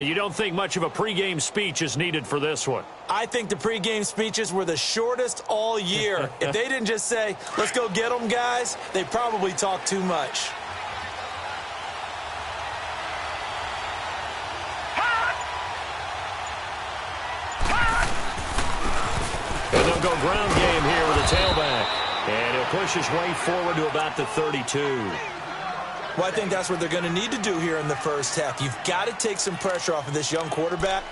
You don't think much of a pregame speech is needed for this one? I think the pregame speeches were the shortest all year. If they didn't just say, let's go get them, guys, they probably talked too much. And they'll go ground game here with a tailback. And he'll push his way forward to about the 32. Well, I think that's what they're going to need to do here in the first half. You've got to take some pressure off of this young quarterback,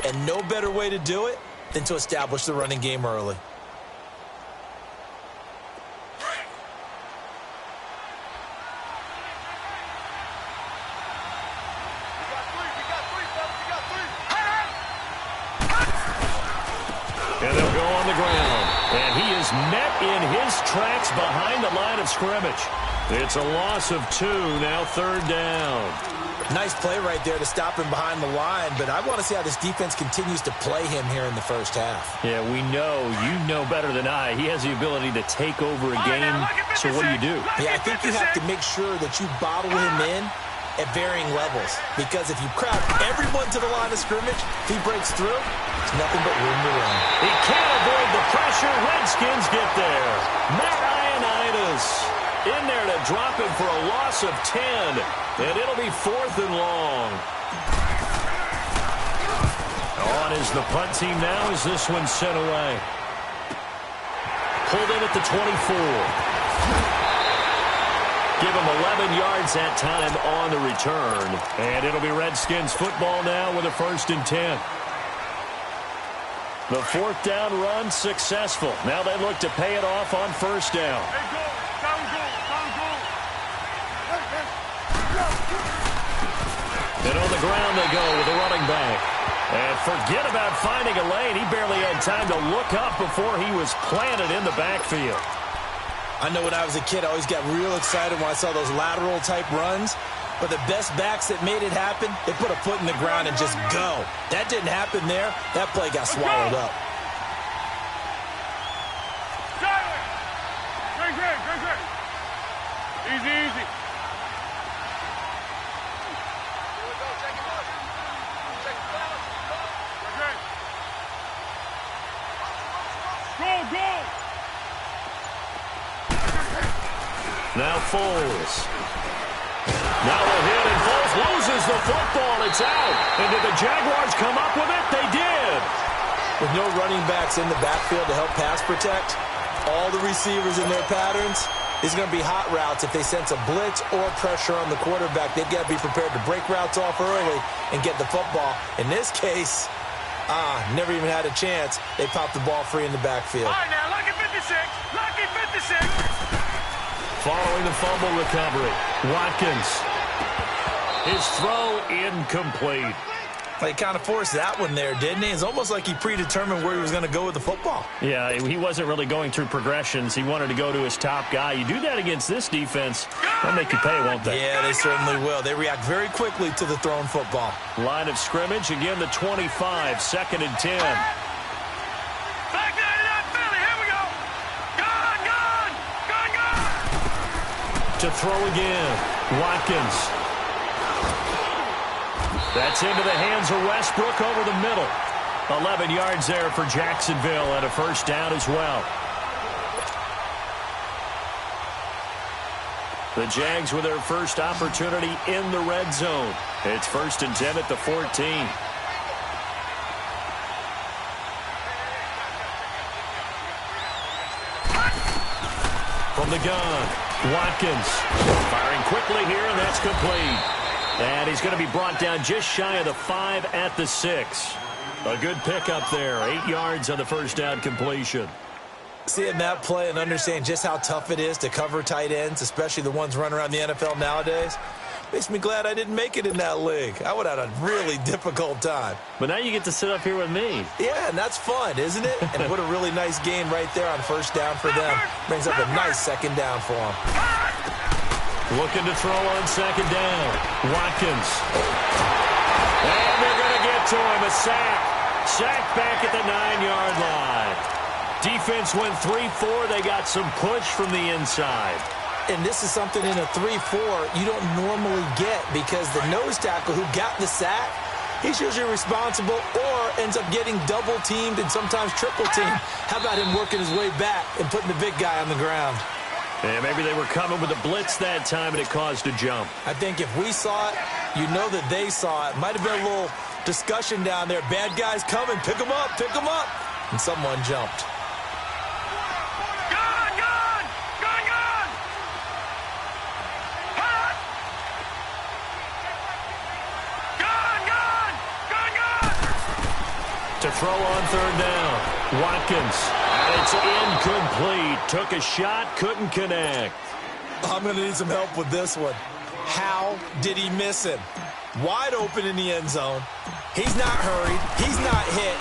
and no better way to do it than to establish the running game early. And they'll go on the ground. And he is met in his tracks behind the line of scrimmage. It's a loss of 2, now 3rd down. Nice play right there to stop him behind the line, but I want to see how this defense continues to play him here in the first half. Yeah, we know, you know better than I, he has the ability to take over a game, so what do? Yeah, I think you have to make sure that you bottle him in at varying levels, because if you crowd everyone to the line of scrimmage, if he breaks through, it's nothing but room to run. He can't avoid the pressure. Redskins get there. Matt Ioannidis in there to drop him for a loss of 10, and it'll be 4th and long. On is the punt team now as this one's sent away. Pulled in at the 24. Give him 11 yards that time on the return, and it'll be Redskins football now with a 1st and 10. The 4th down run successful. Now they look to pay it off on 1st down. And on the ground they go with a running back. And forget about finding a lane. He barely had time to look up before he was planted in the backfield. I know when I was a kid, I always got real excited when I saw those lateral-type runs. But the best backs that made it happen, they put a foot in the ground and just go. That didn't happen there. That play got swallowed up. Easy, easy. Go! Now Foles. Now the hit, and Foles loses the football. It's out. And did the Jaguars come up with it? They did. With no running backs in the backfield to help pass protect, all the receivers in their patterns, it's going to be hot routes. If they sense a blitz or pressure on the quarterback, they've got to be prepared to break routes off early and get the football. In this case, never even had a chance. They popped the ball free in the backfield. All right, now, lucky 56. Lucky 56. Following the fumble recovery, Watkins. His throw incomplete. He kind of forced that one there, didn't he? It's almost like he predetermined where he was going to go with the football. Yeah, he wasn't really going through progressions. He wanted to go to his top guy. You do that against this defense, they'll make you pay, won't they? Yeah, they certainly will. They react very quickly to the thrown football. Line of scrimmage, again the 25, 2nd and 10. Back there to that Philly. Here we go. Gone. To throw again, Watkins. That's into the hands of Westbrook over the middle. 11 yards there for Jacksonville and a 1st down as well. The Jags with their first opportunity in the red zone. It's 1st and 10 at the 14. From the gun, Watkins firing quickly here, and that's complete. And he's going to be brought down just shy of the 5 at the 6. A good pickup there. 8 yards on the 1st down completion. Seeing that play and understanding just how tough it is to cover tight ends, especially the ones running around the NFL nowadays, makes me glad I didn't make it in that league. I would have had a really difficult time. But now you get to sit up here with me. Yeah, and that's fun, isn't it? And what a really nice game right there on 1st down for them. Brings up a nice 2nd down for them. Looking to throw on 2nd down. Watkins. And they're going to get to him. A sack. Sack back at the 9-yard line. Defense went 3-4. They got some push from the inside. And this is something in a 3-4 you don't normally get, because the nose tackle who got the sack he's usually responsible or ends up getting double-teamed and sometimes triple-teamed. How about him working his way back and putting the big guy on the ground? Yeah, maybe they were coming with a blitz that time, and it caused a jump. I think if we saw it, you know that they saw it. Might have been a little discussion down there. Bad guys coming. Pick them up. Pick them up. And someone jumped. To throw on third down. Watkins. And it's incomplete. Took a shot, couldn't connect. I'm going to need some help with this one. How did he miss him? Wide open in the end zone. He's not hurried. He's not hit.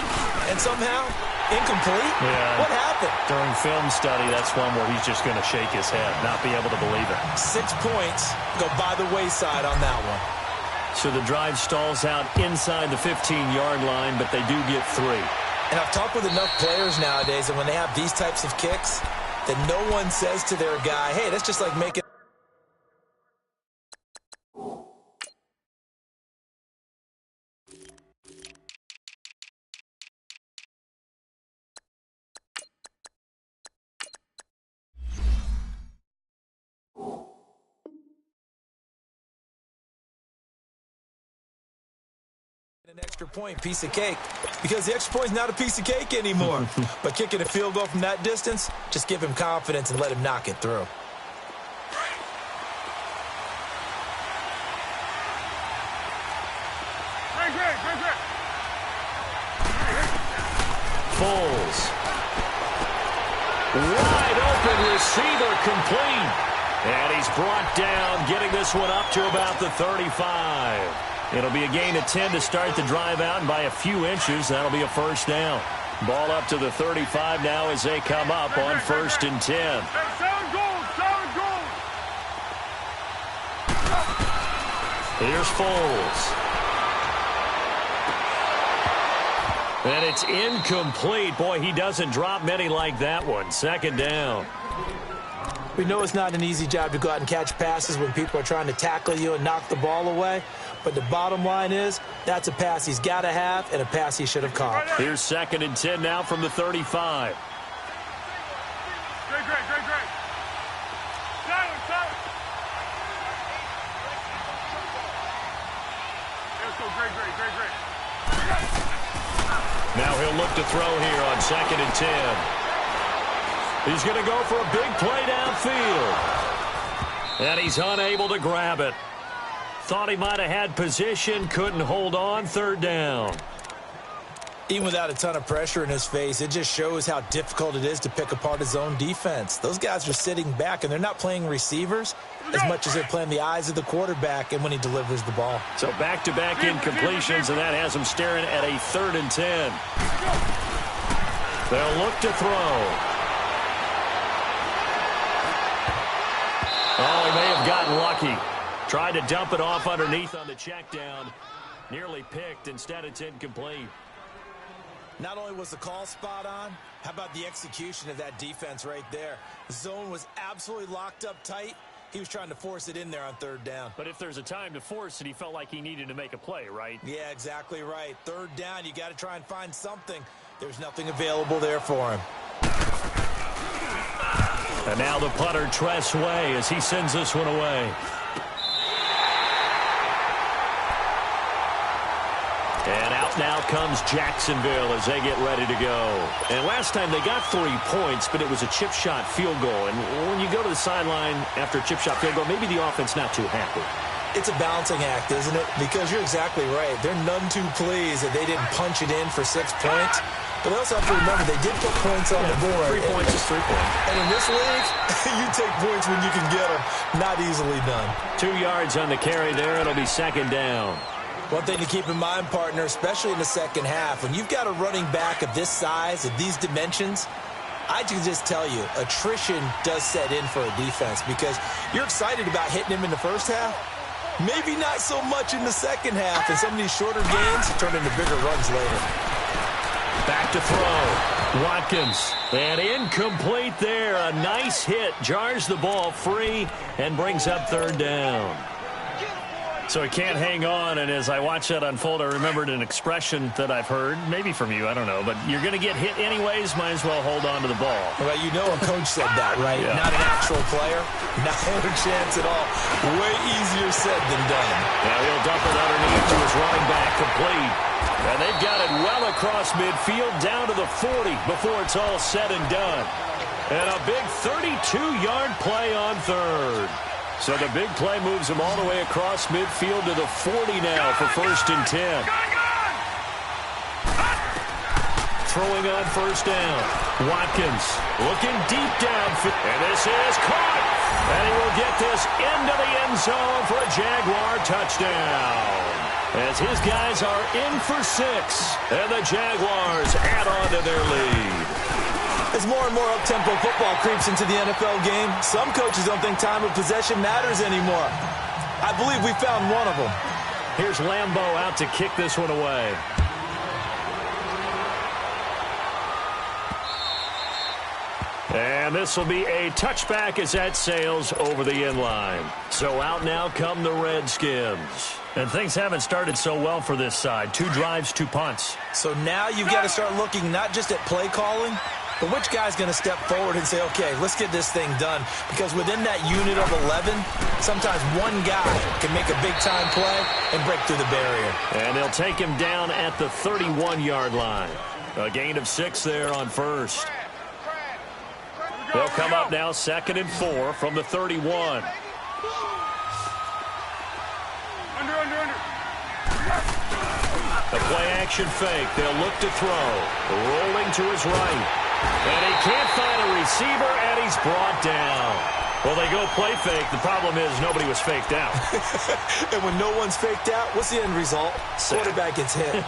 And somehow, incomplete? Yeah. What happened? During film study, that's one where he's just going to shake his head, not be able to believe it. 6 points go by the wayside on that one. So the drive stalls out inside the 15-yard line, but they do get 3. And I've talked with enough players nowadays, and when they have these types of kicks, that no one says to their guy, hey, that's just like making... an extra point, piece of cake, because the extra point is not a piece of cake anymore. But kicking a field goal from that distance, just give him confidence and let him knock it through. Foles. Wide open receiver complete. And he's brought down, getting this one up to about the 35. It'll be a gain of 10 to start the drive out, and by a few inches, that'll be a first down. Ball up to the 35 now as they come up on 1st and 10. Here's Foles. And it's incomplete. Boy, he doesn't drop many like that one. 2nd down. We know it's not an easy job to go out and catch passes when people are trying to tackle you and knock the ball away. But the bottom line is, that's a pass he's got to have and a pass he should have caught. Here's 2nd and 10 now from the 35. Great. Now he'll look to throw here on 2nd and 10. He's going to go for a big play downfield. And he's unable to grab it. Thought he might have had position, couldn't hold on. 3rd down. Even without a ton of pressure in his face, it just shows how difficult it is to pick apart his own defense. Those guys are sitting back, and they're not playing receivers as much as they're playing the eyes of the quarterback and when he delivers the ball. So back-to-back incompletions, and that has him staring at a 3rd and 10. They'll look to throw. Oh, he may have gotten lucky. Tried to dump it off underneath on the check down. Nearly picked. Instead, it's incomplete. Not only was the call spot on, how about the execution of that defense right there? The zone was absolutely locked up tight. He was trying to force it in there on 3rd down. But if there's a time to force it, he felt like he needed to make a play, right? Yeah, exactly right. 3rd down, you got to try and find something. There's nothing available there for him. And now the punter, Tress Way, as he sends this one away. And out now comes Jacksonville as they get ready to go. And last time they got 3 points, but it was a chip shot field goal. And when you go to the sideline after a chip shot field goal, maybe the offense not too happy. It's a balancing act, isn't it? Because you're exactly right. They're none too pleased that they didn't punch it in for 6 points. But they also have to remember they did put points on the board. 3 points is 3 points. And in this league, you take points when you can get them. Not easily done. 2 yards on the carry there. It'll be 2nd down. One thing to keep in mind, partner, especially in the second half, when you've got a running back of this size, of these dimensions, I can just tell you, attrition does set in for a defense because you're excited about hitting him in the first half. Maybe not so much in the second half, and some of these shorter gains turn into bigger runs later. Back to throw. Watkins. And incomplete there. A nice hit. Jars the ball free and brings up 3rd down. So he can't hang on, and as I watch that unfold, I remembered an expression that I've heard, maybe from you, I don't know, but you're going to get hit anyways, might as well hold on to the ball. Well, you know a coach said that, right? Yeah. Not an actual player. Not a chance at all. Way easier said than done. Now he'll dump it underneath to his running back, complete. And they've got it well across midfield, down to the 40 before it's all said and done. And a big 32-yard play on third. So the big play moves him all the way across midfield to the 40 now for 1st and 10. Throwing on 1st down. Watkins looking deep down. And this is caught. And he will get this into the end zone for a Jaguar touchdown. As his guys are in for 6. And the Jaguars add on to their lead. As more and more up-tempo football creeps into the NFL game, some coaches don't think time of possession matters anymore. I believe we found one of them. Here's Lambeau out to kick this one away. And this will be a touchback as that sails over the end line. So out now come the Redskins. And things haven't started so well for this side. 2 drives, 2 punts. So now you've got to start looking not just at play calling, but which guy's going to step forward and say, okay, let's get this thing done? Because within that unit of 11, sometimes one guy can make a big-time play and break through the barrier. And they'll take him down at the 31-yard line. A gain of 6 there on 1st. They'll come up now 2nd and 4 from the 31. A play-action fake. They'll look to throw. Rolling to his right. And he can't find a receiver, and he's brought down. Well, they go play fake. The problem is nobody was faked out. And when no one's faked out, what's the end result? Quarterback gets hit.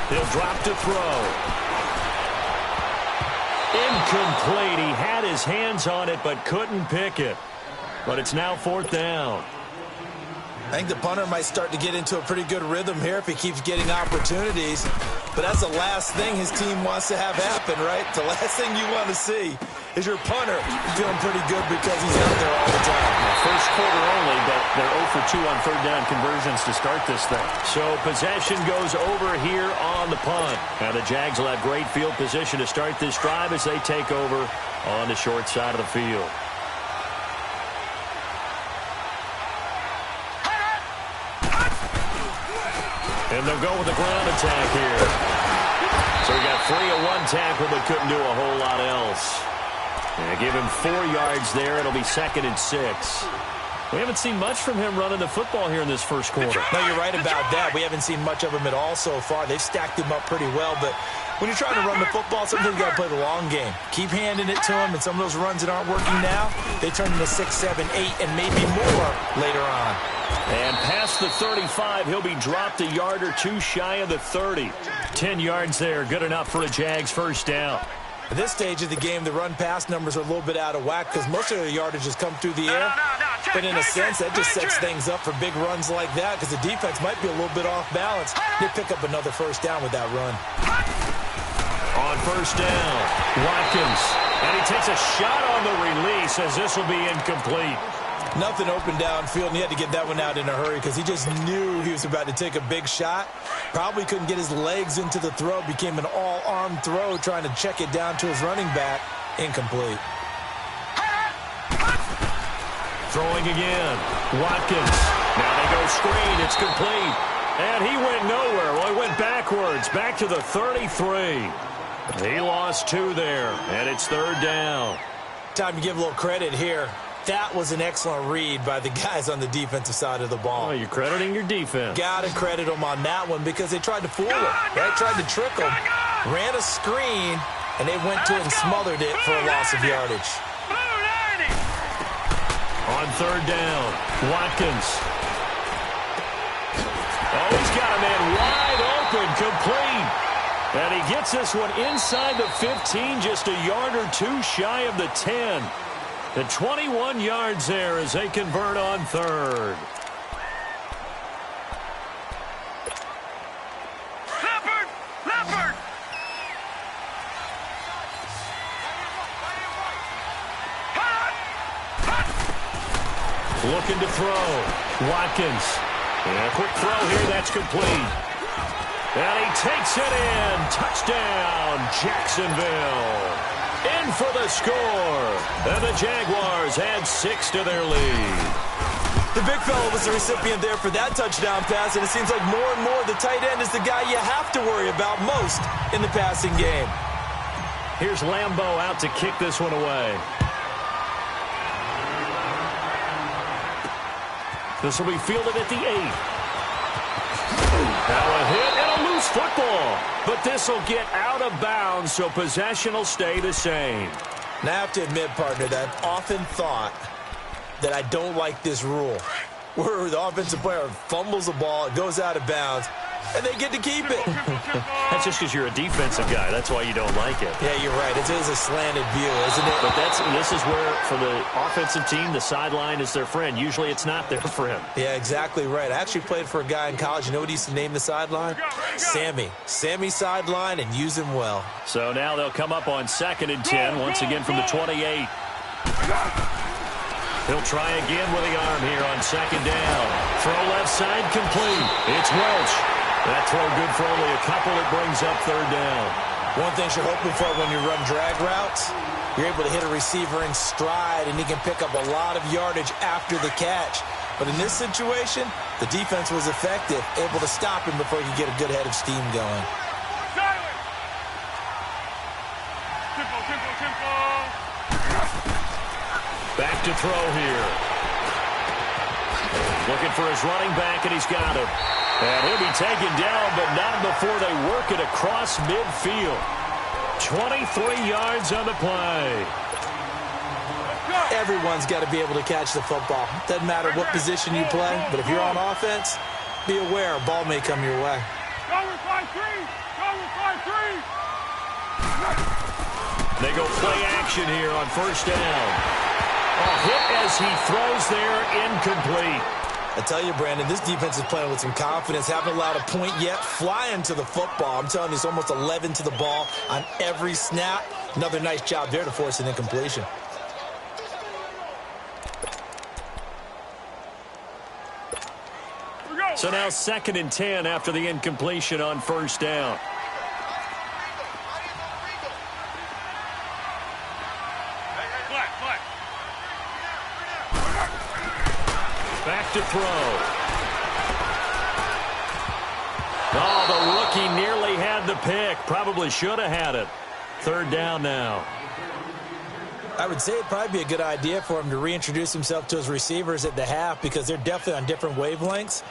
He'll drop to throw. Incomplete. He had his hands on it but couldn't pick it. But it's now 4th down. I think the punter might start to get into a pretty good rhythm here if he keeps getting opportunities. But that's the last thing his team wants to have happen, right? The last thing you want to see is your punter feeling pretty good because he's out there all the time. First quarter only, but they're 0 for 2 on 3rd down conversions to start this thing. So possession goes over here on the punt. Now the Jags will have great field position to start this drive as they take over on the short side of the field. And they'll go with the ground attack here. So he got 3 at 1 tackle, but couldn't do a whole lot else. And give him 4 yards there. It'll be 2nd and 6. We haven't seen much from him running the football here in this first quarter. No, you're right about that. We haven't seen much of him at all so far. They've stacked him up pretty well, but when you're trying to run the football, sometimes you got to play the long game. Keep handing it to him, and some of those runs that aren't working now, they turn into 6, 7, 8, and maybe more later on. And past the 35, he'll be dropped a yard or 2 shy of the 30. 10 yards there, good enough for a Jags 1st down. At this stage of the game, the run-pass numbers are a little bit out of whack because most of their yardage has come through the air. But in a sense, that just sets things up for big runs like that because the defense might be a little bit off balance. They pick up another 1st down with that run. On 1st down, Watkins. And he takes a shot on the release as this will be incomplete. Nothing open downfield, and he had to get that one out in a hurry because he just knew he was about to take a big shot. Probably couldn't get his legs into the throw. Became an all-arm throw trying to check it down to his running back. Incomplete. Throwing again. Watkins. Now they go screen. It's complete. And he went nowhere. Well, he went backwards. Back to the 33. He lost 2 there. And it's 3rd down. Time to give a little credit here. That was an excellent read by the guys on the defensive side of the ball. Oh, you're crediting your defense. Got to credit them on that one because they tried to fool him. Right? Tried to trick him. Ran a screen, and they went to it and smothered it for a loss of yardage. On 3rd down, Watkins. Oh, he's got a man wide open, complete. And he gets this one inside the 15, just a yard or 2 shy of the 10. The 21 yards there as they convert on third. Leopard! Looking to throw. Watkins. And a quick throw here. That's complete. And he takes it in. Touchdown, Jacksonville. In for the score. And the Jaguars add 6 to their lead. The big fella was the recipient there for that touchdown pass, and it seems like more and more the tight end is the guy you have to worry about most in the passing game. Here's Lambeau out to kick this one away. This will be fielded at the 8. Now a hit and a loose football. But this will get out of bounds, so possession will stay the same. Now I have to admit, partner, that I've often thought that I don't like this rule, where the offensive player fumbles the ball, it goes out of bounds, and they get to keep it. That's just because you're a defensive guy. That's why you don't like it. Yeah, you're right. It is a slanted view, isn't it? But this is where, for the offensive team, the sideline is their friend. Usually it's not there for him. Yeah, exactly right. I actually played for a guy in college. You know what he used to name the sideline? Sammy. Sammy sideline, and use him well. So now they'll come up on 2nd and 10, once again from the 28. He'll try again with the arm here on 2nd down. Throw left side complete. It's Welch. That throw good for only a couple. It brings up 3rd down. One thing you're hoping for when you run drag routes, you're able to hit a receiver in stride, and he can pick up a lot of yardage after the catch. But in this situation, the defense was effective, able to stop him before he could get a good head of steam going. Tempo. Back to throw here. Looking for his running back, and he's got him. And he'll be taken down, but not before they work it across midfield. 23 yards on the play. Everyone's got to be able to catch the football. Doesn't matter what position you play, but if you're on offense, be aware a ball may come your way. Go with 5-3. They go play action here on 1st down. A hit as he throws there, incomplete. I tell you, Brandon, this defense is playing with some confidence. Haven't allowed a point yet. Flying to the football. I'm telling you, it's almost 11 to the ball on every snap. Another nice job there to force an incompletion. So now 2nd and 10 after the incompletion on 1st down. Back to throw. Oh, the rookie nearly had the pick. Probably should have had it. 3rd down now. I would say it'd probably be a good idea for him to reintroduce himself to his receivers at the half because they're definitely on different wavelengths.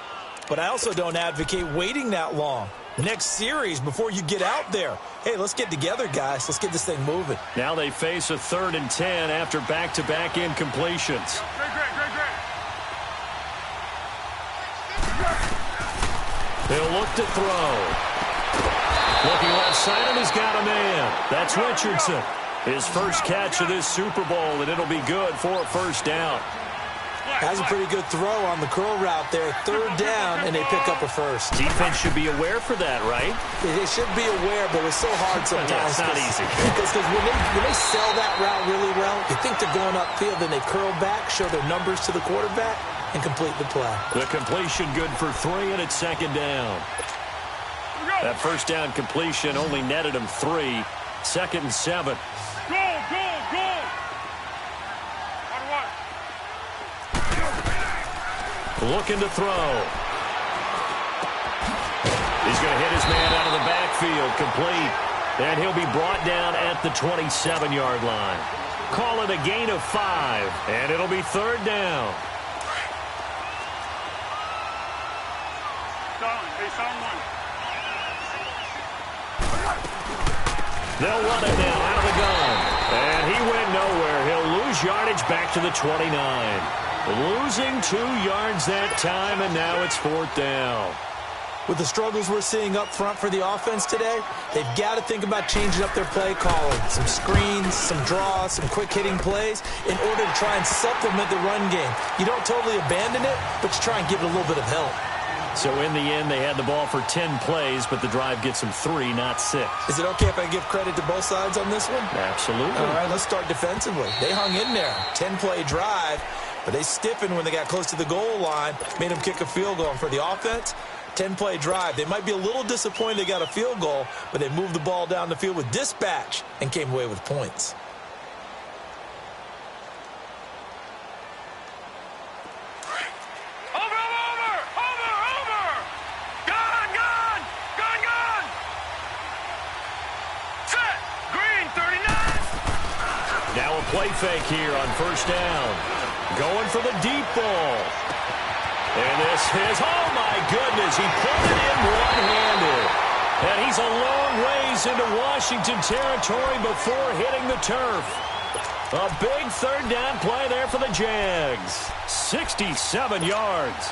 But I also don't advocate waiting that long. Next series before you get out there. Hey, let's get together, guys. Let's get this thing moving. Now they face a 3rd and 10 after back-to-back incompletions. They'll look to throw. Looking left side, and he's got a man. That's Richardson. His first catch of this Super Bowl, and it'll be good for a 1st down. Has a pretty good throw on the curl route there. 3rd down, and they pick up a 1st. Defense should be aware for that, right? They should be aware, but it's so hard sometimes. Yeah, it's not easy. Because when they sell that route really well, you think they're going upfield, then they curl back, show their numbers to the quarterback, and complete the play. The completion good for 3, and it's 2nd down. That 1st down completion only netted him 3. 2nd and 7. Go! Looking to throw. He's going to hit his man out of the backfield, complete. And he'll be brought down at the 27-yard line. Call it a gain of 5, and it'll be 3rd down. They'll run it now out of the gun. And he went nowhere. He'll lose yardage back to the 29. Losing 2 yards that time, and now it's 4th down. With the struggles we're seeing up front for the offense today, they've got to think about changing up their play calling. Some screens, some draws, some quick-hitting plays in order to try and supplement the run game. You don't totally abandon it, but you try and give it a little bit of help. So in the end, they had the ball for 10 plays, but the drive gets them 3, not 6. Is it okay if I give credit to both sides on this one? Absolutely. All right, let's start defensively. They hung in there. 10-play drive, but they stiffened when they got close to the goal line, made them kick a field goal. And for the offense, 10-play drive. They might be a little disappointed they got a field goal, but they moved the ball down the field with dispatch and came away with points. Now a play fake here on first down. Going for the deep ball. And this is, oh my goodness, he put it in one-handed. And he's a long ways into Washington territory before hitting the turf. A big third down play there for the Jags. 67 yards.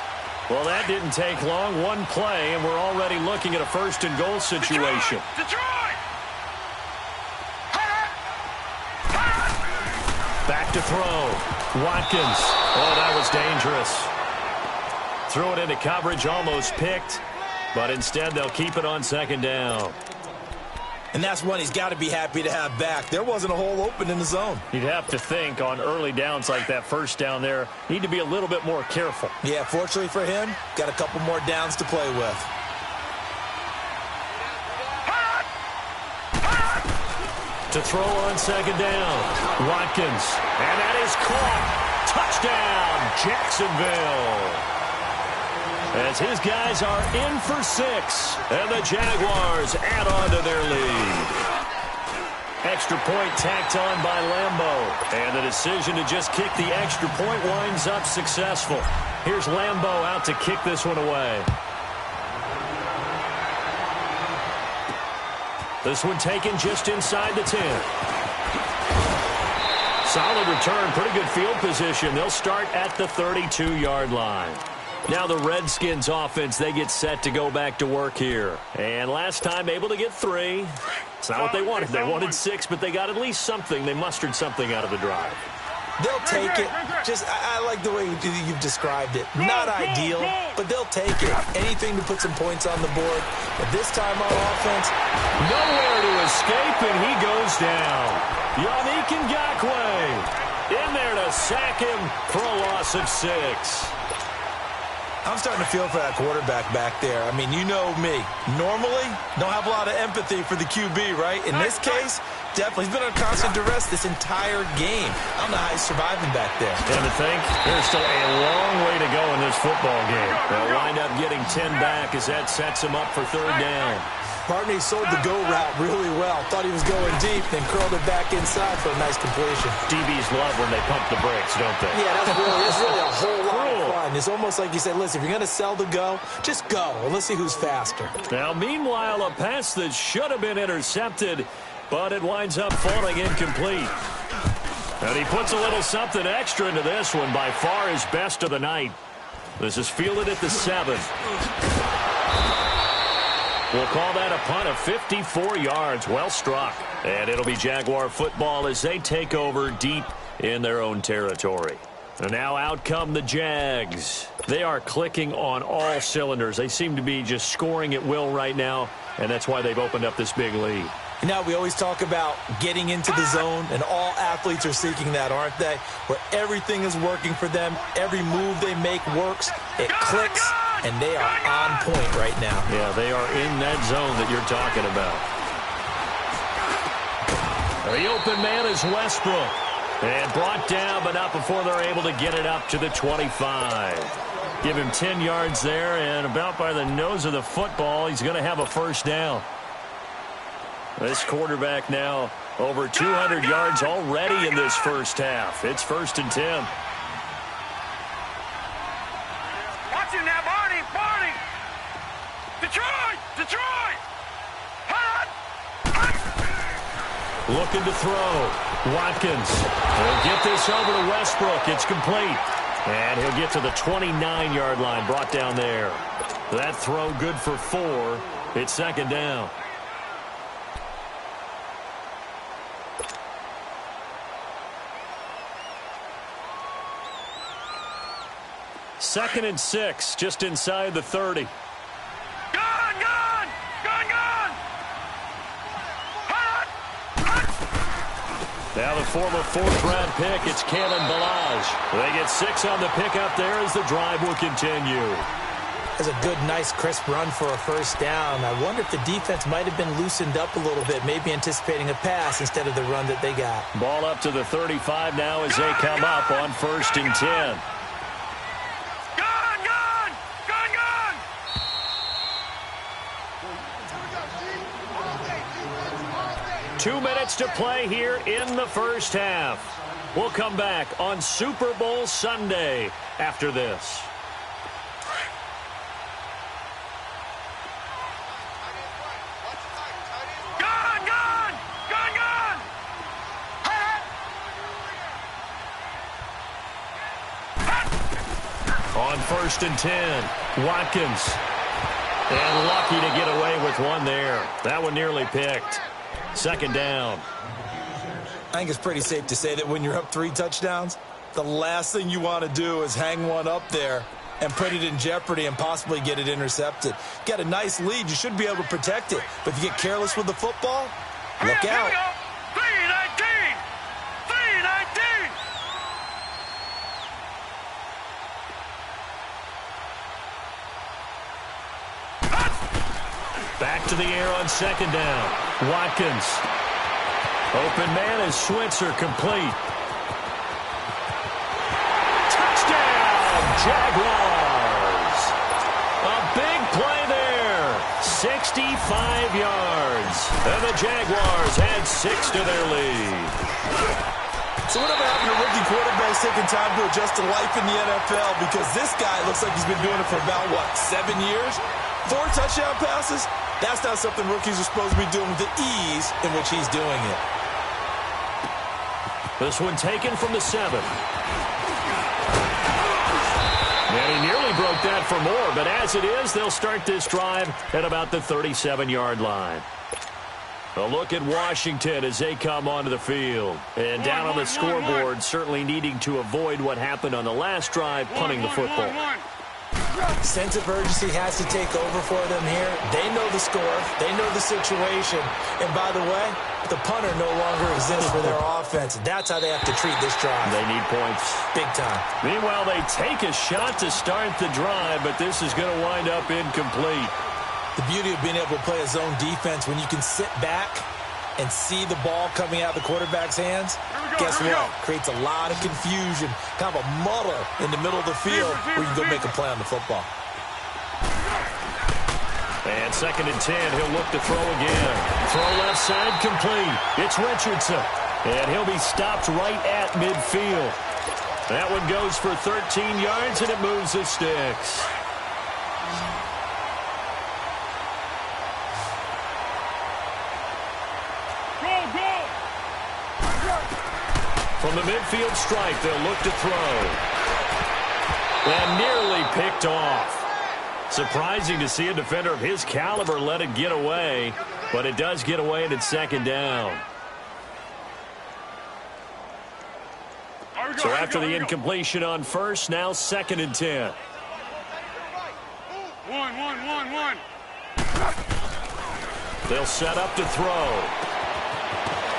Well, that didn't take long. One play, and we're already looking at a first and goal situation. Detroit! Back to throw. Watkins. Oh, that was dangerous. Threw it into coverage, almost picked. But instead, they'll keep it on second down. And that's one he's got to be happy to have back. There wasn't a hole open in the zone. You'd have to think on early downs like that first down there, need to be a little bit more careful. Yeah, fortunately for him, got a couple more downs to play with. To throw on second down. Watkins. And that is caught. Touchdown, Jacksonville. As his guys are in for 6. And the Jaguars add on to their lead. Extra point tacked on by Lambeau. And the decision to just kick the extra point winds up successful. Here's Lambeau out to kick this one away. This one taken just inside the 10. Solid return, pretty good field position. They'll start at the 32-yard line. Now the Redskins offense, they get set to go back to work here. And last time able to get 3. It's not what they wanted. They wanted 6, but they got at least something. They mustered something out of the drive. They'll take it. Just, I like the way you've described it. Not ideal, but they'll take it. Anything to put some points on the board. But this time on offense, nowhere to escape, and he goes down. Yannick Ngakoue in there to sack him for a loss of 6. I'm starting to feel for that quarterback back there. I mean, you know me. Normally, don't have a lot of empathy for the QB, right? In this case, definitely. He's been under constant duress this entire game. I don't know how he's surviving back there. And to think, there's still a long way to go in this football game. They'll wind up getting 10 back as that sets him up for third down. Partner, he sold the go route really well. Thought he was going deep, then curled it back inside for a nice completion. DBs love when they pump the brakes, don't they? Yeah, that's really a whole lot of fun. It's almost like you said, listen, if you're going to sell the go, just go, and let's see who's faster. Now, meanwhile, a pass that should have been intercepted, but it winds up falling incomplete. And he puts a little something extra into this one, by far his best of the night. This is fielded at the 7. We'll call that a punt of 54 yards. Well struck. And it'll be Jaguar football as they take over deep in their own territory. And now out come the Jags. They are clicking on all cylinders. They seem to be just scoring at will right now, and that's why they've opened up this big lead. You know, we always talk about getting into the zone, and all athletes are seeking that, aren't they? Where everything is working for them. Every move they make works. It clicks. And they are on point right now. Yeah, they are in that zone that you're talking about. The open man is Westbrook. And brought down, but not before they're able to get it up to the 25. Give him 10 yards there, and about by the nose of the football, he's going to have a first down. This quarterback now over 200 yards already in this first half. It's 1st and 10. Watch him now, Barney! Detroit! Hot! Looking to throw. Watkins will get this over to Westbrook. It's complete. And he'll get to the 29-yard line, brought down there. That throw good for 4. It's second down. Second and 6, just inside the 30. Now the former fourth-round pick, it's Kalen Ballage. They get 6 on the pickup there as the drive will continue. That's a good, nice, crisp run for a first down. I wonder if the defense might have been loosened up a little bit, maybe anticipating a pass instead of the run that they got. Ball up to the 35 now as they come up on 1st and 10. 2 minutes to play here in the first half. We'll come back on Super Bowl Sunday after this. On 1st and 10, Watkins. And lucky to get away with one there. That one nearly picked. Second down. I think it's pretty safe to say that when you're up 3 touchdowns, the last thing you want to do is hang one up there and put it in jeopardy and possibly get it intercepted. Get a nice lead, you should be able to protect it. But if you get careless with the football, look out. 319! 319! Back to the air on second down. Watkins. Open man is Switzer, complete. Touchdown, Jaguars. A big play there. 65 yards. And the Jaguars add 6 to their lead. So whatever happened to rookie quarterbacks taking time to adjust to life in the NFL? Because this guy looks like he's been doing it for about, 7 years? 4 touchdown passes? That's not something rookies are supposed to be doing with the ease in which he's doing it. This one taken from the 7. And he nearly broke that for more, but as it is, they'll start this drive at about the 37-yard line. A look at Washington as they come onto the field. And down on the scoreboard, certainly needing to avoid what happened on the last drive, punting the football. Sense of urgency has to take over for them here. They know the score. They know the situation. And by the way, the punter no longer exists for their offense. That's how they have to treat this drive. They need points. Big time. Meanwhile, they take a shot to start the drive, but this is going to wind up incomplete. The beauty of being able to play a zone defense when you can sit back and see the ball coming out of the quarterback's hands, guess what? Creates a lot of confusion, kind of a muddle in the middle of the field where you can go make a play on the football. And 2nd and 10, he'll look to throw again. Throw left side, complete. It's Richardson. And he'll be stopped right at midfield. That one goes for 13 yards, and it moves the sticks. From the midfield stripe, they'll look to throw. And nearly picked off. Surprising to see a defender of his caliber let it get away, but it does get away and it's second down. So after the incompletion on first, now 2nd and 10. 1. They'll set up to throw.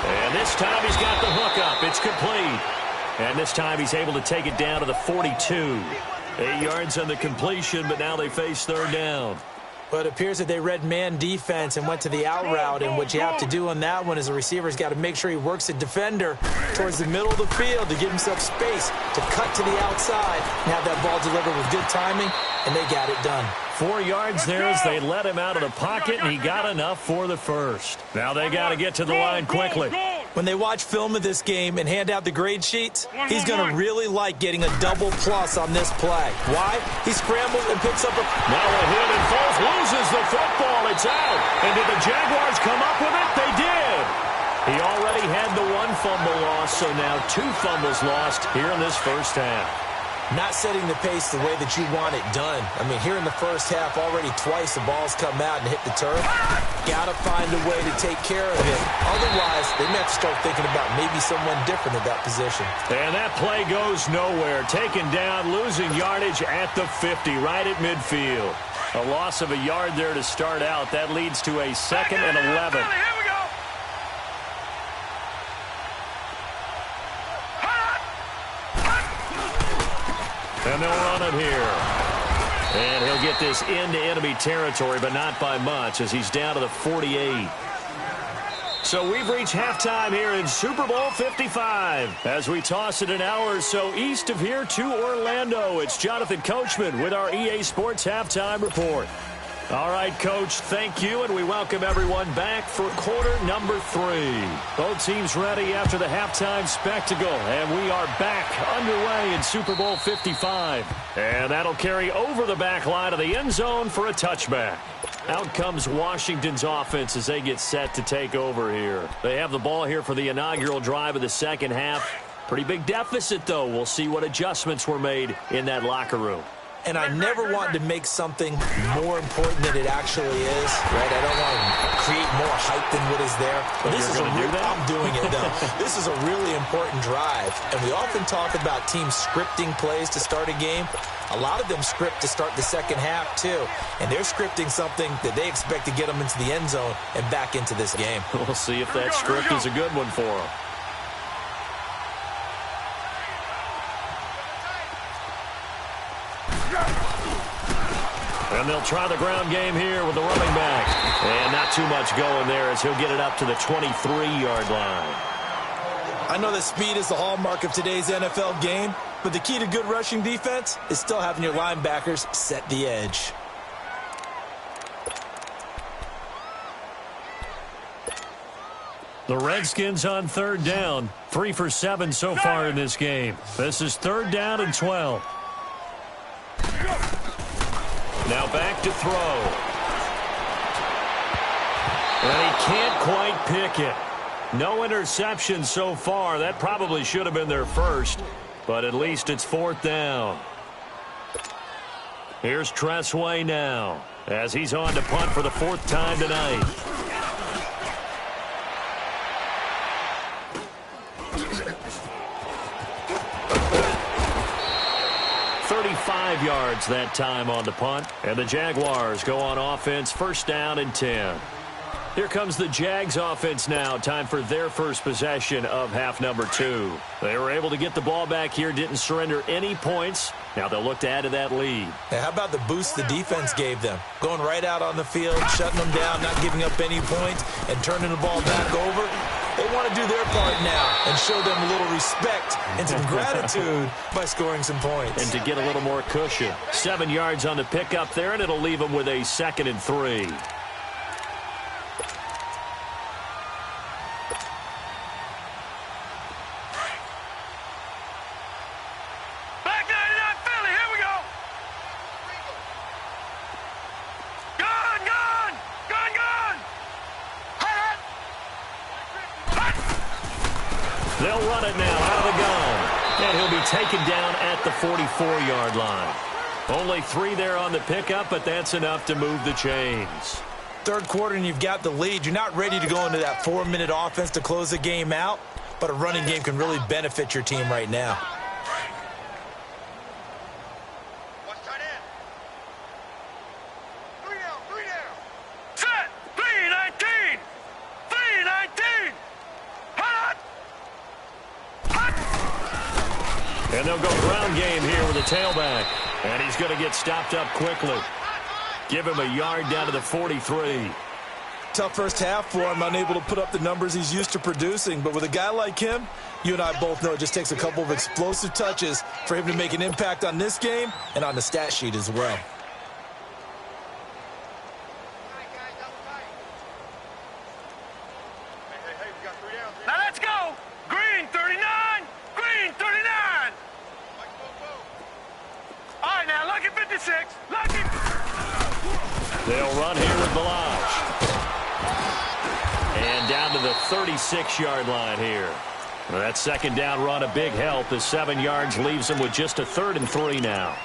And this time he's got the hook up. It's complete. And this time he's able to take it down to the 42. 8 yards on the completion, but now they face third down. But it appears that they read man defense and went to the out route. And what you have to do on that one is the receiver's got to make sure he works the defender towards the middle of the field to give himself space to cut to the outside and have that ball delivered with good timing, and they got it done. 4 yards there as they let him out of the pocket, and he got enough for the first. Now they got to get to the line quickly. When they watch film of this game and hand out the grade sheets, he's going to really like getting a double plus on this play. Why? He scrambles and picks up a... Now a hit and falls, loses the football. It's out. And did the Jaguars come up with it? They did. He already had the 1 fumble loss, so now 2 fumbles lost here in this first half. Not setting the pace the way that you want it done. I mean, here in the first half, already twice the ball's come out and hit the turf. Got to find a way to take care of it. Otherwise, they may have to start thinking about maybe someone different at that position. And that play goes nowhere. Taken down, losing yardage at the 50, right at midfield. A loss of a yard there to start out. That leads to a 2nd and 11. Here we go. And they'll run it here. And he'll get this into enemy territory, but not by much as he's down to the 48. So we've reached halftime here in Super Bowl 55. As we toss it an hour or so east of here to Orlando, it's Jonathan Coachman with our EA Sports Halftime Report. All right, Coach, thank you, and we welcome everyone back for quarter number 3. Both teams ready after the halftime spectacle, and we are back underway in Super Bowl 55. And that'll carry over the back line of the end zone for a touchback. Out comes Washington's offense as they get set to take over here. They have the ball here for the inaugural drive of the second half. Pretty big deficit, though. We'll see what adjustments were made in that locker room. And I never want to make something more important than it actually is, right? I don't want to create more hype than what is there. But this is I'm doing it, though. This is a really important drive. And we often talk about teams scripting plays to start a game. A lot of them script to start the second half, too. And they're scripting something that they expect to get them into the end zone and back into this game. We'll see if that script is a good one for them. And they'll try the ground game here with the running back. And not too much going there as he'll get it up to the 23-yard line. I know that speed is the hallmark of today's NFL game, but the key to good rushing defense is still having your linebackers set the edge. The Redskins on 3rd down. 3 for 7 so far in this game. This is 3rd down and 12. Now back to throw. And he can't quite pick it. No interception so far. That probably should have been their first, but at least it's 4th down. Here's Tressway now as he's on to punt for the 4th time tonight. 35 yards that time on the punt. And the Jaguars go on offense, 1st down and 10. Here comes the Jags offense now. Time for their first possession of half number 2. They were able to get the ball back here, didn't surrender any points. Now they'll look to add to that lead. Now, how about the boost the defense gave them? Going right out on the field, shutting them down, not giving up any points, and turning the ball back over. They want to do their part now and show them a little respect and some gratitude by scoring some points. And to get a little more cushion. 7 yards on the pickup there, and it'll leave them with a 2nd and 3. They'll run it now out of the gun. And he'll be taken down at the 44-yard line. Only 3 there on the pickup, but that's enough to move the chains. 3rd quarter and you've got the lead. You're not ready to go into that 4-minute offense to close the game out, but a running game can really benefit your team right now. And they'll go ground game here with a tailback. And he's going to get stopped up quickly. Give him a yard down to the 43. Tough first half for him, unable to put up the numbers he's used to producing. But with a guy like him, you and I both know it just takes a couple of explosive touches for him to make an impact on this game and on the stat sheet as well. Now let's go. Green 39. Green 39. All right, now lucky 56. Lucky. They'll run here with Balazs. And down to the 36-yard line here. Well, that second down run a big help. The 7 yards leaves them with just a 3rd and 3 now.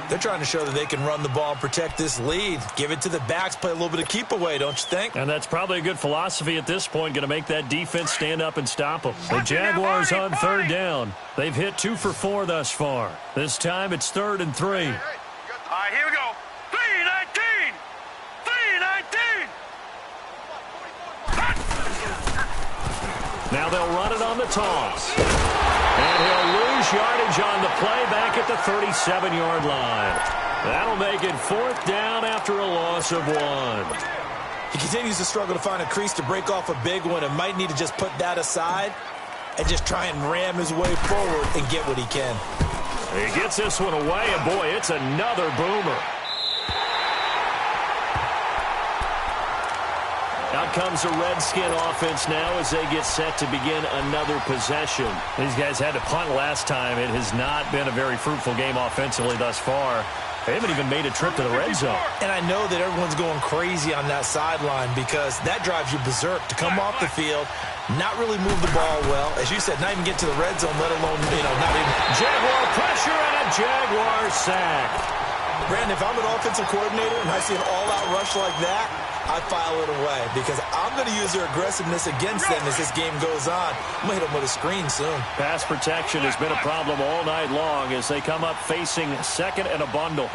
They're trying to show that they can run the ball and protect this lead. Give it to the backs, play a little bit of keep away, don't you think? And that's probably a good philosophy at this point, going to make that defense stand up and stop them. The Jaguars on 3rd down. They've hit 2 for 4 thus far. This time it's 3rd and 3. All right, here we go. 3-19. 3-19. Now they'll run it on the toss. And he'll lose yardage on the play back at the 37-yard line. That'll make it 4th down after a loss of 1. He continues to struggle to find a crease to break off a big one and might need to just put that aside and just try and ram his way forward and get what he can. He gets this one away, and boy, it's another boomer. Out comes the Redskin offense now as they get set to begin another possession. These guys had to punt last time. It has not been a very fruitful game offensively thus far. They haven't even made a trip to the red zone. And I know that everyone's going crazy on that sideline because that drives you berserk to come off the field, not really move the ball well. As you said, not even get to the red zone, let alone, not even. Jaguar pressure and a Jaguar sack. Brandon, if I'm an offensive coordinator and I see an all-out rush like that, I file it away because I'm going to use their aggressiveness against them as this game goes on. I'm going to hit them with a screen soon. Pass protection has been a problem all night long as they come up facing 2nd and a bundle.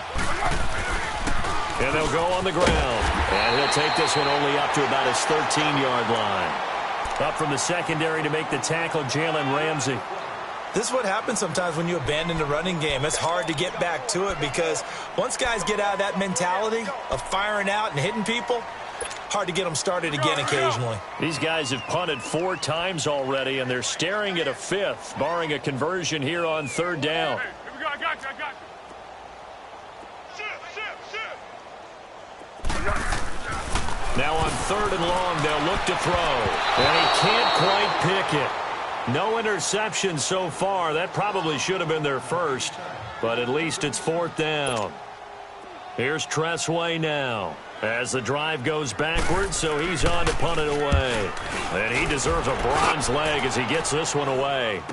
And they'll go on the ground. And he'll take this one only up to about his 13-yard line. Up from the secondary to make the tackle, Jalen Ramsey. This is what happens sometimes when you abandon the running game. It's hard to get back to it because once guys get out of that mentality of firing out and hitting people, hard to get them started again occasionally. These guys have punted 4 times already, and they're staring at a 5th, barring a conversion here on 3rd down. Here we go. I got you. Now on 3rd and long, they'll look to throw. And he can't quite pick it. No interception so far. That probably should have been their first, but at least it's 4th down. Here's Tressway now as the drive goes backwards, so he's on to punt it away. And he deserves a bronze leg as he gets this one away.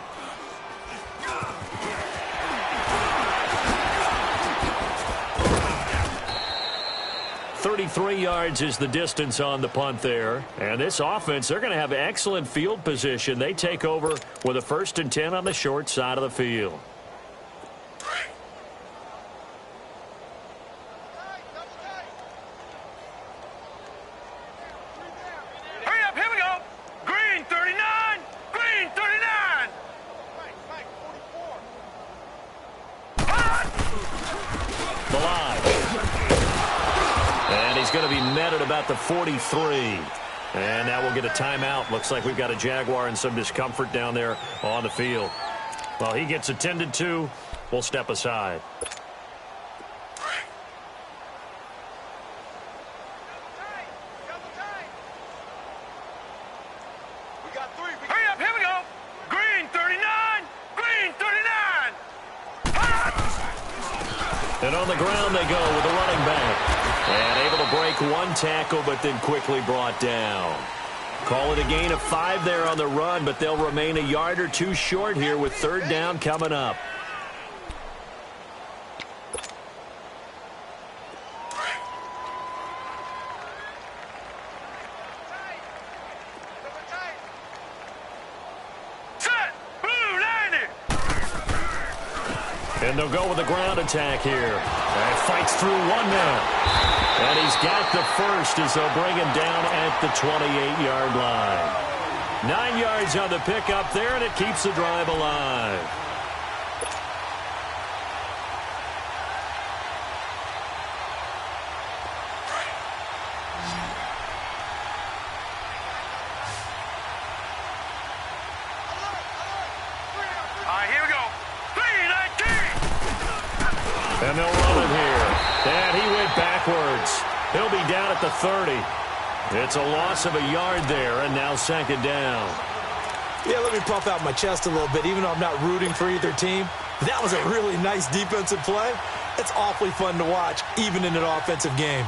"33 yards is the distance on the punt there. And this offense, they're going to have excellent field position. They take over with a 1st and 10 on the short side of the field. Hurry up, here we go. Green 39. Green 39. The line. And he's going to be met at about the 43. And now we'll get a timeout. Looks like we've got a Jaguar in some discomfort down there on the field. Well, he gets attended to. We'll step aside. Hurry up, here we go. Green 39. Green 39. And on the ground they go with the running back. And able to break 1 tackle, but then quickly brought down. Call it a gain of 5 there on the run, but they'll remain a yard or 2 short here with 3rd down coming up. Set. Blue 90. And they'll go with a ground attack here. And fights through 1 man. And he's got the first as they'll bring him down at the 28-yard line. 9 yards on the pickup there, and it keeps the drive alive. All right, here we go. 3-19. And they'll run it here. And he went backwards. He'll be down at the 30. It's a loss of a yard there, and now 2nd down. Yeah, let me puff out my chest a little bit, even though I'm not rooting for either team. That was a really nice defensive play. It's awfully fun to watch, even in an offensive game.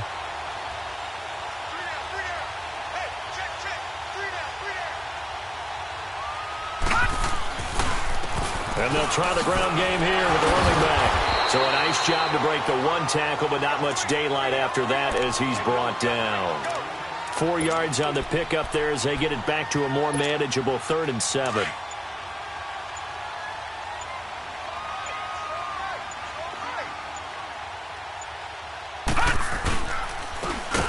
And they'll try the ground game here with the running back. So a nice job to break the one tackle, but not much daylight after that as he's brought down. 4 yards on the pickup there as they get it back to a more manageable 3rd and 7.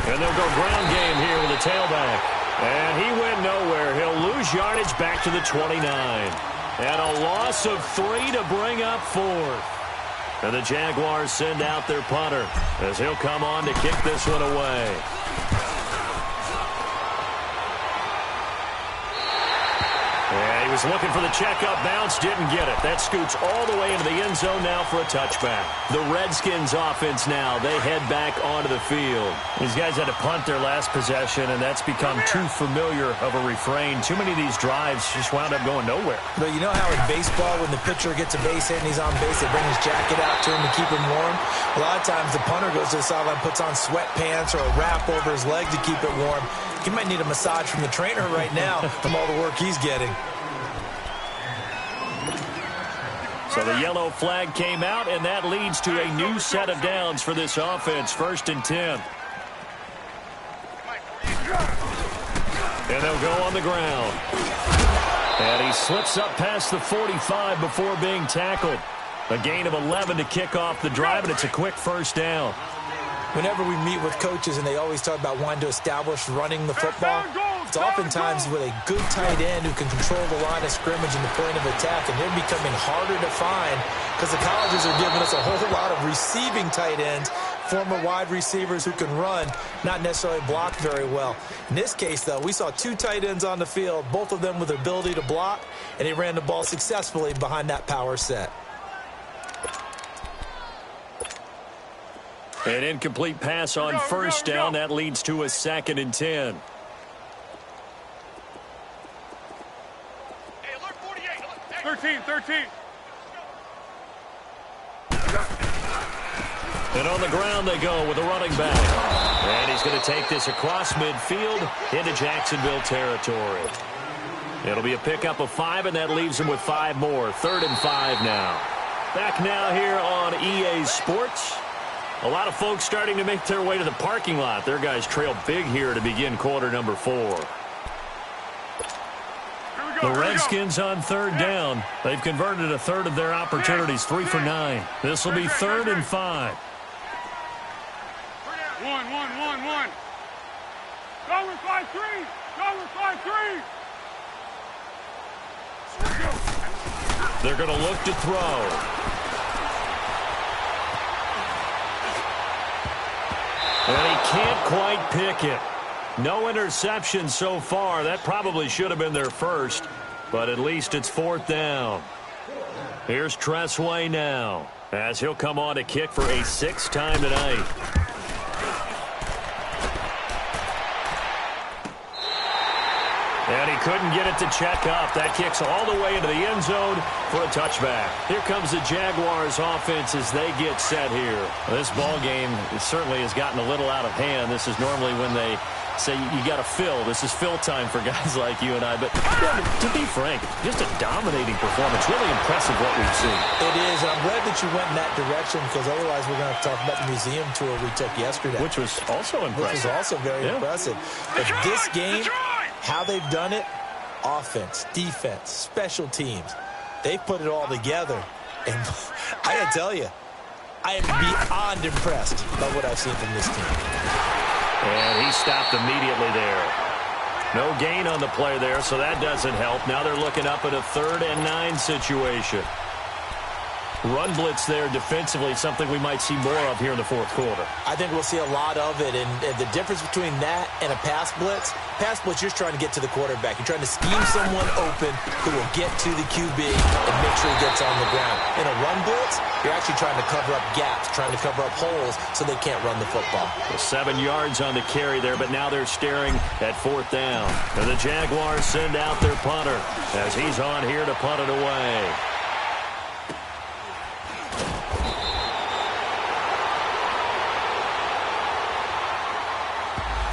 And they'll go ground game here with a tailback. And he went nowhere. He'll lose yardage back to the 29. And a loss of 3 to bring up 4th. And the Jaguars send out their punter as he'll come on to kick this one away. Yeah, he was looking for the checkup bounce, didn't get it. That scoots all the way into the end zone now for a touchback. The Redskins offense now, they head back onto the field. These guys had to punt their last possession, and that's become too familiar of a refrain. Too many of these drives just wound up going nowhere. But you know how in baseball, when the pitcher gets a base hit and he's on base, they bring his jacket out to him to keep him warm? A lot of times the punter goes to the sideline, puts on sweatpants or a wrap over his leg to keep it warm. He might need a massage from the trainer right now from all the work he's getting. So the yellow flag came out, and that leads to a new set of downs for this offense. 1st and 10. And they'll go on the ground. And he slips up past the 45 before being tackled. A gain of 11 to kick off the drive, and it's a quick 1st down. Whenever we meet with coaches and they always talk about wanting to establish running the football, it's oftentimes with a good tight end who can control the line of scrimmage and the point of attack, and they're becoming harder to find because the colleges are giving us a whole lot of receiving tight ends, former wide receivers who can run, not necessarily block very well. In this case, though, we saw 2 tight ends on the field, both of them with the ability to block, and they ran the ball successfully behind that power set. An incomplete pass on 1st down. That leads to a 2nd and 10. Hey, alert 48. 13. And on the ground they go with a running back. And he's going to take this across midfield into Jacksonville territory. It'll be a pickup of 5, and that leaves him with 5 more. 3rd and 5 now. Back now here on EA Sports. A lot of folks starting to make their way to the parking lot. Their guys trail big here to begin quarter number 4. The Redskins on 3rd down. They've converted a 1/3 of their opportunities, 3 for 9. This will be 3rd and 5. 1. Go with 5-3. Go with 5-3. They're going to look to throw. And he can't quite pick it. No interception so far. That probably should have been their first, but at least it's 4th down. Here's Tressway now, as he'll come on to kick for a 6th time tonight. And he couldn't get it to check up. That kicks all the way into the end zone for a touchback. Here comes the Jaguars offense as they get set here. This ball game certainly has gotten a little out of hand. This is normally when they say you got to fill. This is fill time for guys like you and I. But yeah, to be frank, just a dominating performance. Really impressive what we've seen. It is. And I'm glad that you went in that direction because otherwise we're going to have to talk about the museum tour we took yesterday. Which was also impressive. Which was also very impressive. But this game, how they've done it, offense, defense, special teams, they've put it all together. And I got to tell you, I am beyond impressed by what I've seen from this team. And he stopped immediately there. No gain on the play there, so that doesn't help. Now they're looking up at a 3rd and 9 situation. Run blitz there defensively, something we might see more of here in the 4th quarter. I think we'll see a lot of it, and the difference between that and a pass blitz, you're just trying to get to the quarterback. You're trying to scheme someone open who will get to the QB and make sure he gets on the ground. In a run blitz, you're actually trying to cover up gaps, trying to cover up holes so they can't run the football. Well, 7 yards on the carry there, but now they're staring at 4th down. And the Jaguars send out their punter as he's on here to punt it away.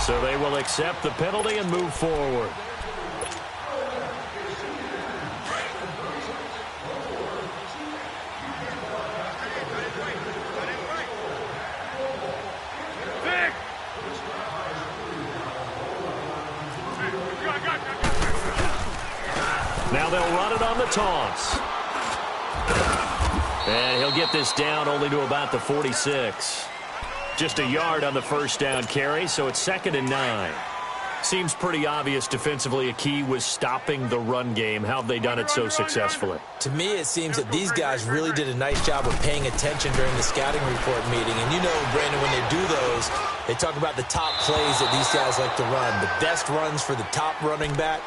So they will accept the penalty and move forward. Now they'll run it on the toss. And he'll get this down only to about the 46. Just a yard on the first down carry, so it's 2nd and 9. Seems pretty obvious defensively a key was stopping the run game. How have they done it so successfully? To me, it seems that these guys really did a nice job of paying attention during the scouting report meeting. And you know, Brandon, when they do those, they talk about the top plays that these guys like to run. The best runs for the top running back.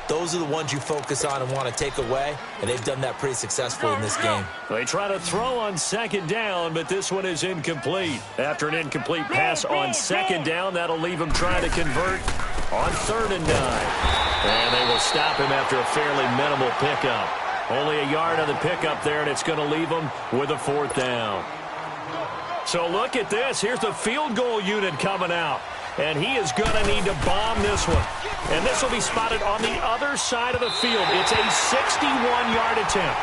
Those are the ones you focus on and want to take away, and they've done that pretty successfully in this game. They try to throw on 2nd down, but this one is incomplete. After an incomplete pass on 2nd down, that'll leave them trying to convert on 3rd and 9. And they will stop him after a fairly minimal pickup. Only a yard on the pickup there, and it's going to leave them with a 4th down. So look at this. Here's the field goal unit coming out. And he is going to need to bomb this one. And this will be spotted on the other side of the field. It's a 61-yard attempt.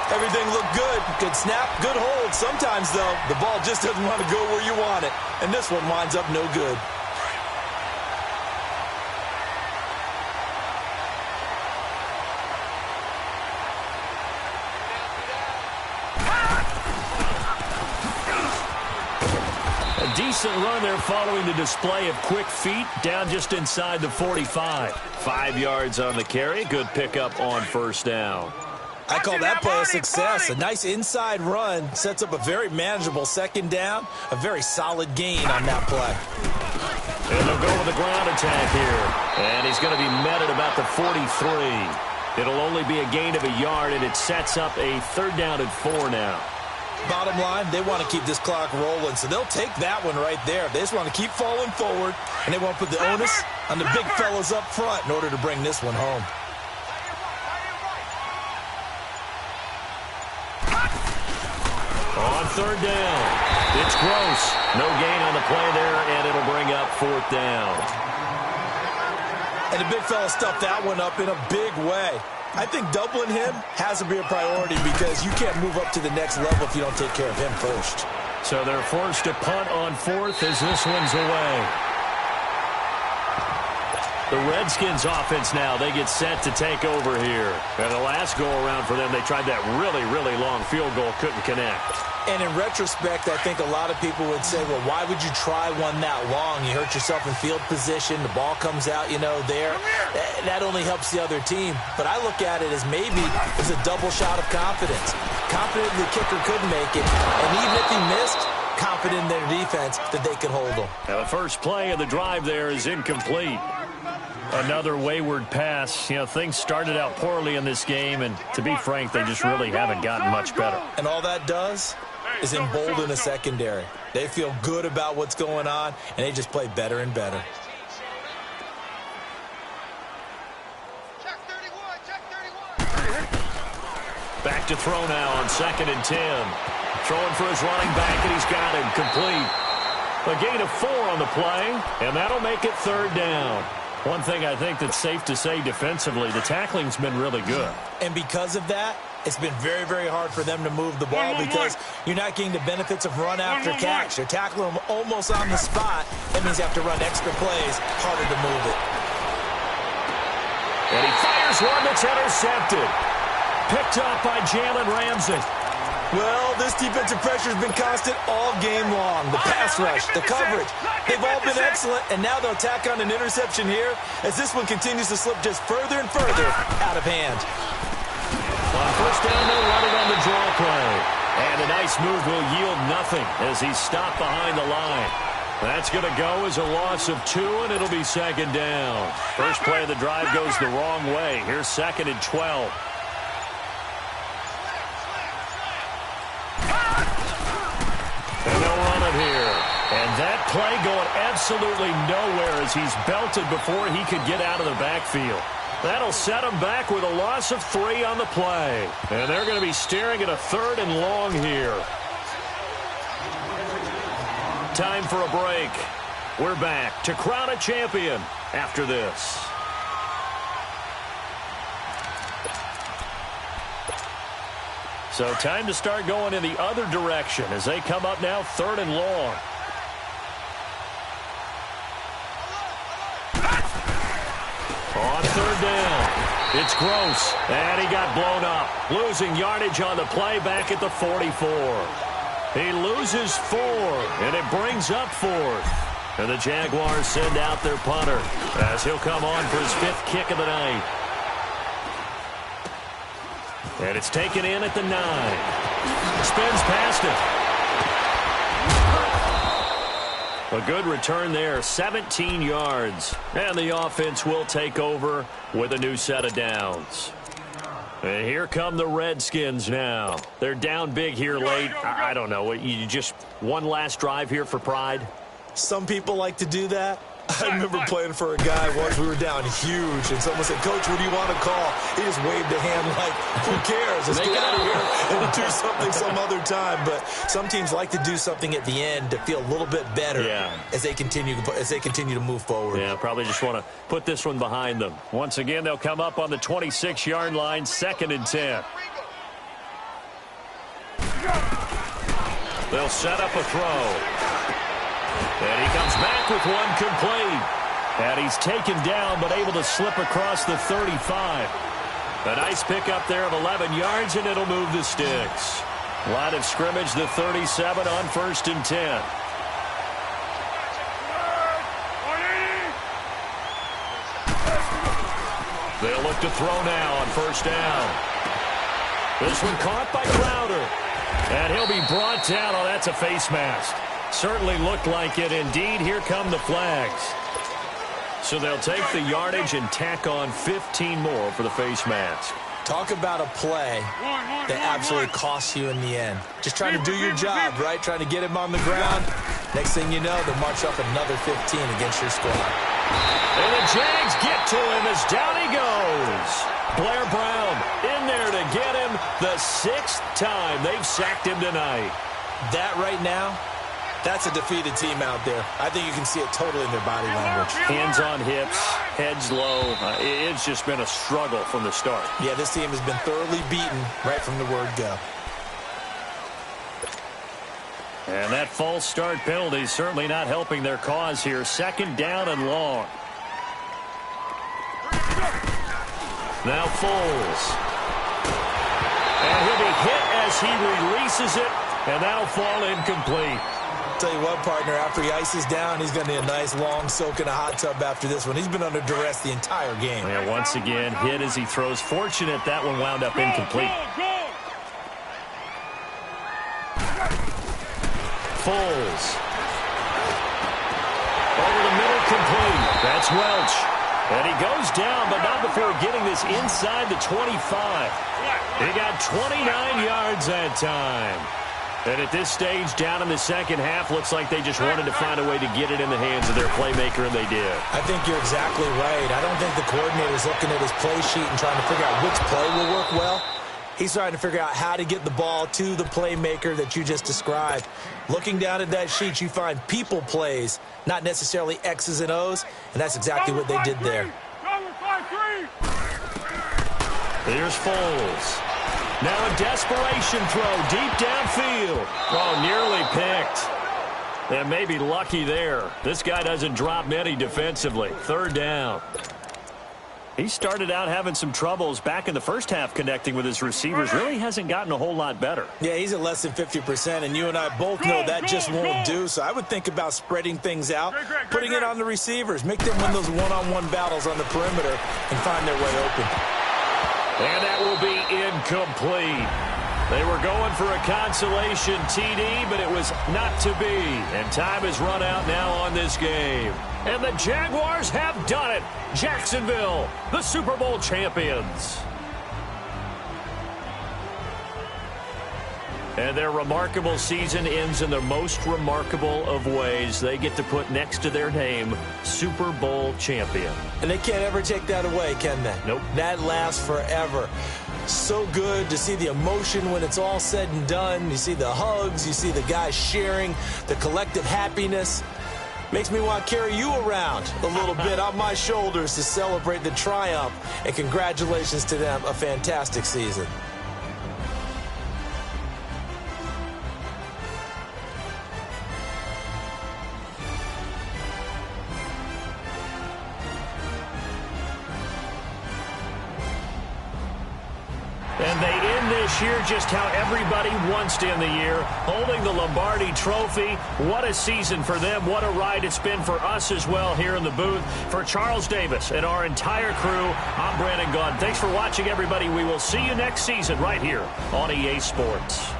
Everything looked good. Good snap, good hold. Sometimes, though, the ball just doesn't want to go where you want it. And this one winds up no good. Decent run there following the display of quick feet down just inside the 45. 5 yards on the carry. Good pickup on 1st down. I call that play a success. A nice inside run sets up a very manageable 2nd down. A very solid gain on that play. And they'll go with the ground attack here. And he's going to be met at about the 43. It'll only be a gain of a yard, and it sets up a 3rd down and 4 now. Bottom line, they want to keep this clock rolling, so they'll take that one right there. They just want to keep falling forward, and they want to put the onus on the big fellas up front in order to bring this one home. On 3rd down, it's Gross. No gain on the play there, and it'll bring up 4th down. And the big fella stuffed that one up in a big way. I think doubling him has to be a priority because you can't move up to the next level if you don't take care of him first. So they're forced to punt on 4th as this one's away. The Redskins offense now, they get set to take over here. And the last go-around for them, they tried that really, really long field goal, couldn't connect. And in retrospect, I think a lot of people would say, well, why would you try one that long? You hurt yourself in field position. The ball comes out, there. That only helps the other team. But I look at it as maybe it's a double shot of confidence. Confident the kicker could make it. And even if he missed, confident in their defense that they could hold him. Now the first play of the drive there is incomplete. Another wayward pass. Things started out poorly in this game, and to be frank, they just really haven't gotten much better. And all that does is embolden a secondary. They feel good about what's going on, and they just play better and better. Check 31. Back to throw now on 2nd and 10. Throwing for his running back, and he's got him complete. A gain of 4 on the play, and that'll make it 3rd down. One thing I think that's safe to say defensively, the tackling's been really good. And because of that, it's been very, very hard for them to move the ball because you're not getting the benefits of run after catch. You're tackling them almost on the spot. That means you have to run extra plays, harder to move it. And he fires one that's intercepted. Picked up by Jalen Ramsey. Well, this defensive pressure has been constant all game long. The pass rush, the coverage, they've all been excellent, and now they'll tack on an interception here as this one continues to slip just further and further out of hand. On 1st down, they'll run it on the draw play. And a nice move will yield nothing as he's stopped behind the line. That's going to go as a loss of 2, and it'll be 2nd down. First play of the drive goes the wrong way. Here's 2nd and 12. And they'll run it here. And that play going absolutely nowhere as he's belted before he could get out of the backfield. That'll set him back with a loss of 3 on the play. And they're going to be staring at a 3rd and long here. Time for a break. We're back to crown a champion after this. So time to start going in the other direction as they come up now 3rd and long. On 3rd down, It's Gross, and he got blown up, losing yardage on the play back at the 44. He loses 4, and it brings up 4th. And the Jaguars send out their punter as he'll come on for his 5th kick of the night. And it's taken in at the 9. Spins past it. A good return there, 17 yards. And the offense will take over with a new set of downs. And here come the Redskins now. They're down big here late. I don't know. You just one last drive here for pride? Some people like to do that. I remember playing for a guy once. We were down huge, and someone said, "Coach, what do you want to call?" He just waved a hand like, "Who cares? Let's get out of here and do something some other time." But some teams like to do something at the end to feel a little bit better as they continue to move forward. Yeah, probably just want to put this one behind them. Once again, they'll come up on the 26-yard line, 2nd and 10. They'll set up a throw. And he comes back with one complete. And he's taken down, but able to slip across the 35. A nice pickup there of 11 yards, and it'll move the sticks. Line of scrimmage, the 37 on 1st and 10. They'll look to throw now on 1st down. This one caught by Crowder. And he'll be brought down. Oh, that's a face mask. Certainly looked like it. Indeed, here come the flags. So they'll take the yardage and tack on 15 more for the face mask. Talk about a play that absolutely costs you in the end. Just trying to do your job, right? Trying to get him on the ground. Next thing you know, they'll march up another 15 against your squad. And the Jags get to him as down he goes. Blair Brown in there to get him the 6th time they've sacked him tonight. That right now, that's a defeated team out there. I think you can see it totally in their body language. Hands on hips, heads low. It's just been a struggle from the start. Yeah, this team has been thoroughly beaten right from the word go. And that false start penalty is certainly not helping their cause here. 2nd down and long. Now Foles. And he'll be hit as he releases it, and that'll fall incomplete. Tell you what, partner, after he ices down, he's going to need a nice long soak in a hot tub after this one. He's been under duress the entire game. Yeah, once again, hit as he throws. Fortunate that one wound up incomplete. Foles. Over the middle, complete. That's Welch. And he goes down, but not before getting this inside the 25. He got 29 yards that time. And at this stage, down in the second half, looks like they just wanted to find a way to get it in the hands of their playmaker, and they did. I think you're exactly right. I don't think the coordinator's looking at his play sheet and trying to figure out which play will work well. He's trying to figure out how to get the ball to the playmaker that you just described. Looking down at that sheet, you find people plays, not necessarily X's and O's, and that's exactly what they did there. Here's Foles. Now a desperation throw deep downfield. Oh, nearly picked. And maybe lucky there. This guy doesn't drop many defensively. 3rd down. He started out having some troubles back in the first half connecting with his receivers. Really hasn't gotten a whole lot better. Yeah, he's at less than 50%, and you and I both know that just won't do. So I would think about spreading things out, putting it on the receivers. Make them win those one-on-one battles on the perimeter and find their way open. And that will be incomplete. They were going for a consolation TD, but it was not to be. And time has run out now on this game. And the Jaguars have done it. Jacksonville, the Super Bowl champions. And their remarkable season ends in the most remarkable of ways. They get to put next to their name, Super Bowl champion. And they can't ever take that away, can they? Nope. That lasts forever. So good to see the emotion when it's all said and done. You see the hugs, you see the guys sharing, the collective happiness. Makes me want to carry you around a little bit on my shoulders to celebrate the triumph. And congratulations to them, a fantastic season. And they end this year just how everybody wants to end the year, holding the Lombardi Trophy. What a season for them. What a ride it's been for us as well here in the booth. For Charles Davis and our entire crew, I'm Brandon Gaudin. Thanks for watching, everybody. We will see you next season right here on EA Sports.